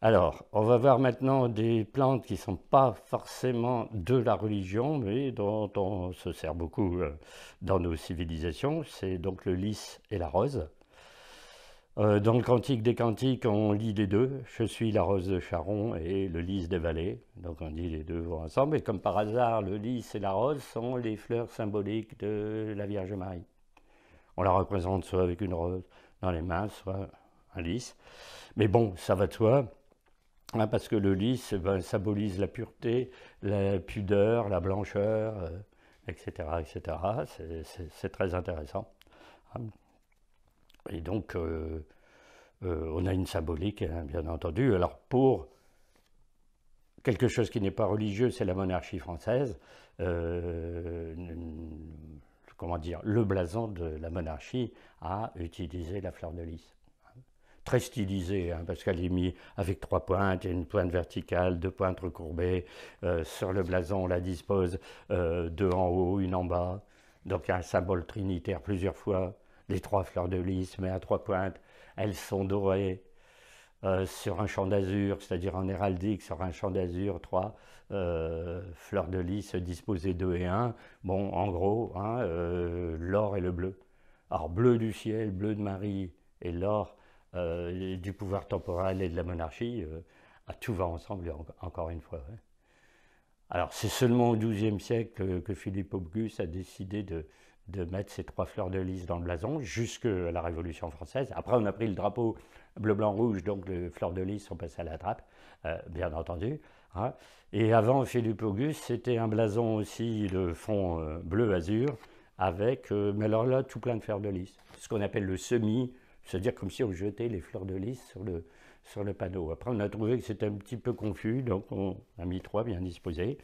Alors, on va voir maintenant des plantes qui ne sont pas forcément de la religion, mais dont on se sert beaucoup dans nos civilisations. C'est donc le lys et la rose. Dans le Cantique des Cantiques, on lit les deux. Je suis la rose de Sharon et le lys des vallées. Donc on dit les deux vont ensemble. Et comme par hasard, le lys et la rose sont les fleurs symboliques de la Vierge Marie. On la représente soit avec une rose dans les mains, soit un lys. Mais bon, ça va de soi. Hein, parce que le lys symbolise la pureté, la pudeur, la blancheur, etc. etc. C'est très intéressant. Hein. Et donc, on a une symbolique, hein, bien entendu. Alors, pour quelque chose qui n'est pas religieux, c'est la monarchie française. Euh, comment dire, le blason de la monarchie a utilisé la fleur de lys. Très stylisée, hein, parce qu'elle est mise avec trois pointes, et une pointe verticale, deux pointes recourbées. Sur le blason, on la dispose deux en haut, une en bas. Donc il y a un symbole trinitaire plusieurs fois. Les trois fleurs de lys, mais à trois pointes. Elles sont dorées sur un champ d'azur, c'est-à-dire en héraldique, sur un champ d'azur, trois fleurs de lys disposées deux et un. Bon, en gros, hein, l'or et le bleu. Alors bleu du ciel, bleu de Marie et l'or du pouvoir temporel et de la monarchie, tout va ensemble encore une fois. Ouais. Alors c'est seulement au XIIe siècle que Philippe Auguste a décidé de mettre ces trois fleurs de lys dans le blason, jusqu'à la Révolution française. Après on a pris le drapeau bleu, blanc, rouge, donc les fleurs de lys sont passées à la trappe, bien entendu. Hein. Et avant Philippe Auguste, c'était un blason aussi de fond bleu azur, avec, mais alors là, tout plein de fleurs de lys. Ce qu'on appelle le semis, c'est-à-dire comme si on jetait les fleurs de lys sur le panneau. Après, on a trouvé que c'était un petit peu confus, donc on a mis trois bien disposés.